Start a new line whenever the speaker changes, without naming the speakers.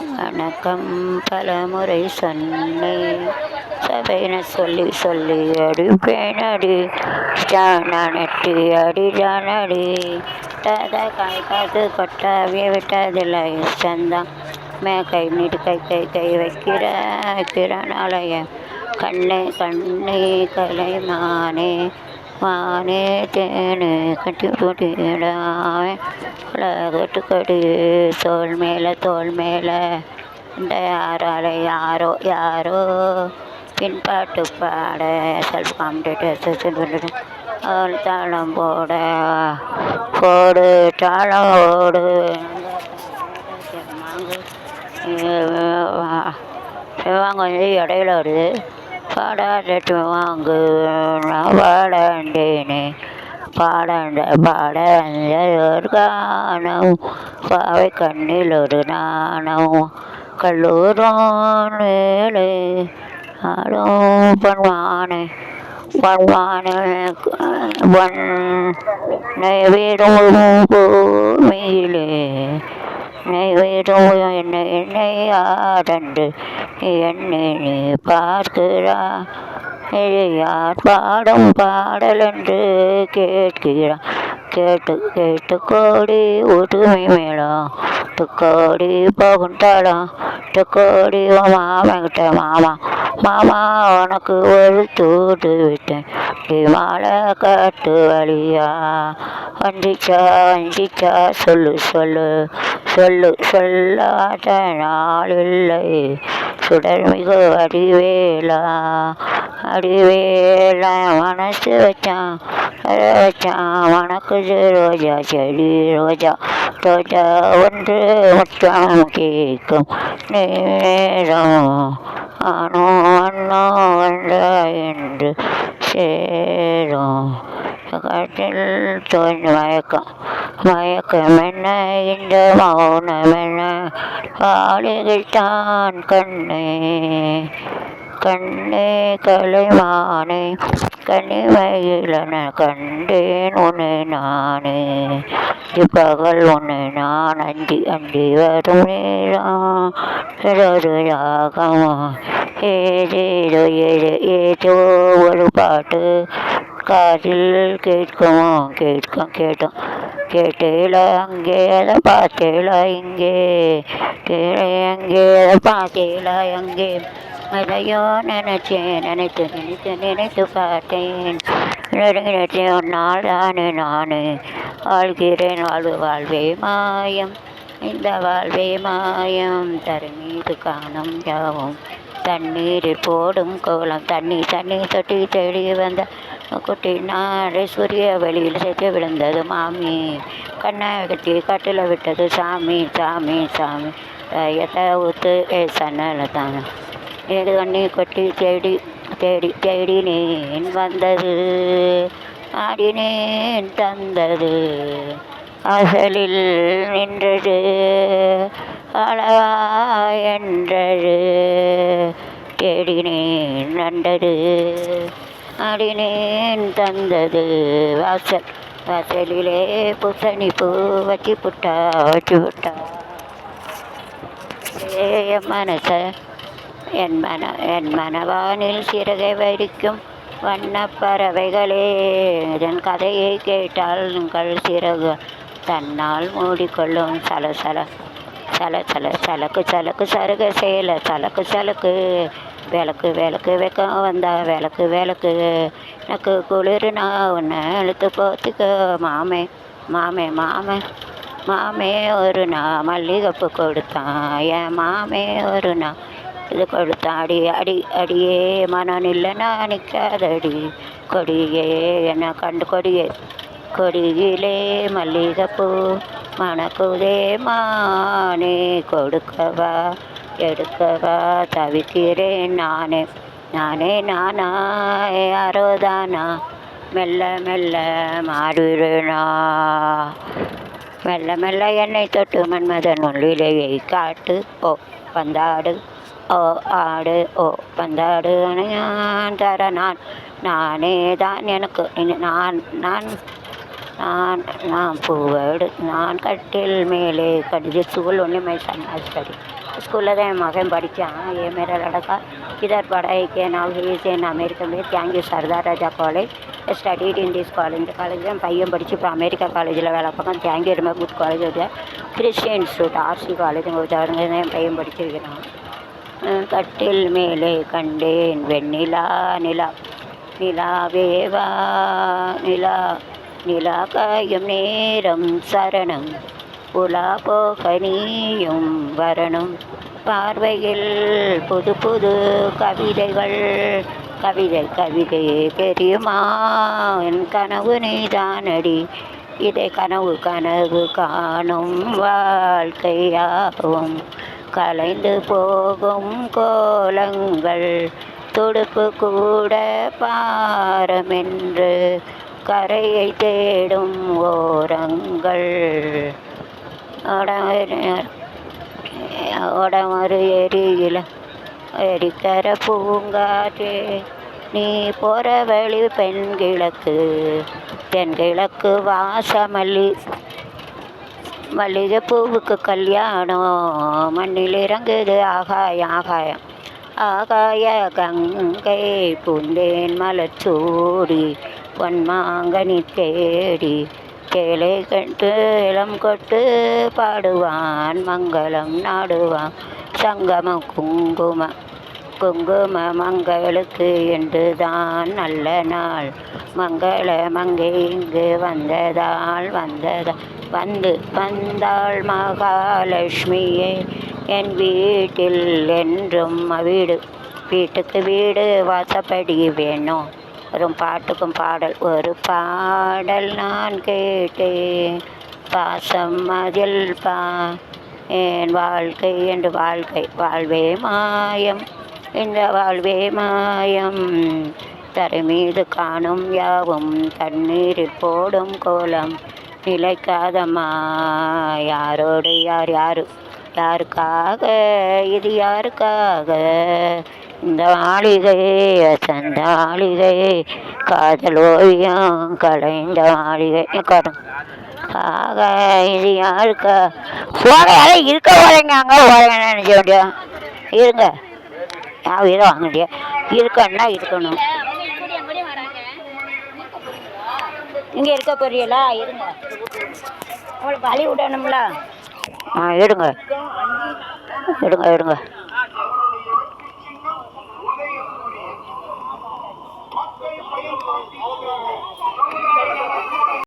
வணக்கம் பலமுறை சொன்னேன் சபைன சொல்லி சொல்லி அடிப்பேனடி ஜானடி அடி ஜானடி தாதா காய் காத்து கொட்டாவிய விட்டதில்லை சந்தம் கை நீட்டு கை கை கை வைக்கிறான் அலைய கண்ணே கண்ணே கலை மானே மானே தேனு கட்டி போட்டிடாமே கட்டுக்கடி தோல் மேலே இந்த யாரால யாரோ யாரோ பின்பாட்டு பாட செல்ஃப் காம்படிட்டர் அவள் தாளம் போடு தாளம் ஓடு வாங்க இடையில வருது பாடாட்டு வாங்கு நான் பாடாண்டேனே பாடந்த ஒரு கானம் பாவை கண்ணில் ஒரு நாணம் கல்லூரான் வேலை ஆடும் பண்பானே வீடும் பூமியிலே வீடும் என்னை ஆடண்டு என்னை பார்க்கிறா யார் பாடும் பாடல் என்று கேட்கிறான் கேட்டு கோடி ஒற்றுமை மேளம் துக்கோடி போகுண்டாளம் துக்கோடி மாமங்கிட்ட மாமா உனக்கு ஒரு தூது விட்டேன் மாலை காட்டு வழியா வஞ்சிச்சா சொல்லு சொல்லாத நாள் இல்லை சுடர் மிகு அடிவேலா மனசு வச்சான் மணக்குது ரோஜா செடி ரோஜா ஒன்று முற்றம் கேட்கும் நேரம் ஆனோ அண்ணோ வந்தா என்று சேரும் காட்டில் தோன்ற மயக்கம் என்ன இந்த மௌனம் என்ன ஆளுகிட்டான் கண்ணே கலைமானே கனிமயிலன கண்டேன் உன்னை நானே இப்பகல் உன்னை நான் அண்டி வரும் நேரம் யாகமோ ஏதோ ஒரு பாட்டு காதில் கேட்கும் கேட்டேல அங்கே அதை பார்த்தேல இங்கே அங்கே அதை பார்த்தேல அங்கே அதையோ நினைத்து பார்த்தேன் ஒரு நாள் நானே வாழ்கிறேன் வாழ்வே மாயம் இந்த வாழ்வே மாயம் தருமீது காணும் யாவும் தண்ணீரில் போடும் கோலம் தண்ணி தொட்டி தேடி வந்த குட்டி நாடு சூரிய வெளியில் சேர்த்து விழுந்தது மாமி கண்ணை கட்டி கட்டில் விட்டது சாமி எதை ஊத்து சன்னல தானே ஏடு கண்ணி கொட்டி தேடினேன் வந்தது ஆடினேன் தந்தது அசலில் நின்றது அளவா என்றது தேடினேன் நண்டது ஆடினேன் தந்தது வாசலிலே பூசணி பூ வச்சு புட்டா என் மனவானில் சிறகை வரிக்கும் வண்ணப் பறவைகளே இதன் கதையை கேட்டால் உங்கள் சிறகு தன்னால் மூடிக்கொள்ளும் சலக்கு சருக சேல சலக்கு விளக்கு வெக்கம் வந்தா விளக்கு எனக்கு குளிர் நான் ஒன்று இழுத்து போத்துக்க மாமே ஒரு நான் மல்லிகைப்பூ கொடுத்தான் என் மாமே ஒரு நான் இது கொடுத்தான் அடியே மனம் இல்லைன்னா நிற்காதடி கொடியே என்னை கண்டு கொடியிலே மல்லிகைப்பூ மணக்குதே மானே கொடுக்கவா எடுக்கவா தவிக்கிறேன் நானா யாரோதானா மெல்ல மாறுறேனா மெல்ல என்னை தொட்டு மன்மதன் உள்ளிலேயை காட்டு பந்தாடு ஆடு பந்தாடு தர நானே தான் எனக்கு நான் நான் நான் பூவேடு நான் கட்டில் மேலே கடிது स्कूल ओनली मैं स्टडी स्कूल தான் என் மகன் படித்தான் ये मेरा लड़का इधर पढ़ाई के now he is in America में thank you Sardar Raja college studied in this college இந்த காலேஜ் தான் பையன் படித்து இப்போ அமெரிக்கா காலேஜில் வேலை பார்க்க தேங்க்யூ ரொம்ப குட் காலேஜ் ஒரு கிறிஸ்டியன் இன்ஸ்டியூட் ஆர்சி காலேஜ் உதாரணங்க தான் என் பையன் படிச்சிருக்கிறான் கட்டில் மேலே கண்டேன் வெண்ணிலா நிலா நிலாவேவா நிலா நிலா காயும் நேரம் சரணம் உலா போக நீயும் வரணும் பார்வையில் புது புது கவிதைகள் கவிதையே தெரியுமா என் கனவு நீதானடி இதை கனவு காணும் வாழ்க்கையாகும் கலைந்து போகும் கோலங்கள் துடுப்பு கூட பாரமென்று கரையை தேடும் ஓரங்கள் ஒரு எரியில எரிக்கர பூங்காற்றே நீ போகிற வழி தென்கிழக்கு வாசமல்லி மல்லிகைப்பூவுக்கு கல்யாணம் மண்ணில் இறங்குது ஆகாயம் ஆகாய கங்கை பூந்தேன் மலச்சூடி பொன்மாங்கனி தேடி கேளை கட்டு இளம் கொட்டு பாடுவான் மங்களம் நாடுவான் சங்கமம் குங்கும மங்களுக்கு என்று தான் நல்ல நாள் மங்கள மங்கை இங்கு வந்தாள் மகாலட்சுமியே என் வீட்டில் என்றும் வீட்டுக்கு வீடு வாசப்படி வேணும் வரும் பாட்டுக்கும் பாடல் ஒரு பாடல் நான் கேட்டேன் பாசம் அதில் என் வாழ்க்கை என்று வாழ்வே மாயம் இந்த வாழ்வே மாயம் தரை மீது காணும் யாவும் தண்ணீரில் போடும் கோலம் நிலைக்காதம்மா யாரோடு யாருக்காக இது யாருக்காக இந்த மாளிகையே வசந்த மாளிகையே காதல் ஓவியம் கலைந்த மாளிகை ஆக இது யாருக்கா யாரும் இருக்க போகிறீங்க அங்கே போகிறேன்னு நினச்ச முடியும் இருங்க இதை வாங்க முடியும் இருக்கன்னா இருக்கணும் இங்கே இருக்க போறீங்களா இருங்க அவளுக்கு வழி விடணும்ல எடுங்க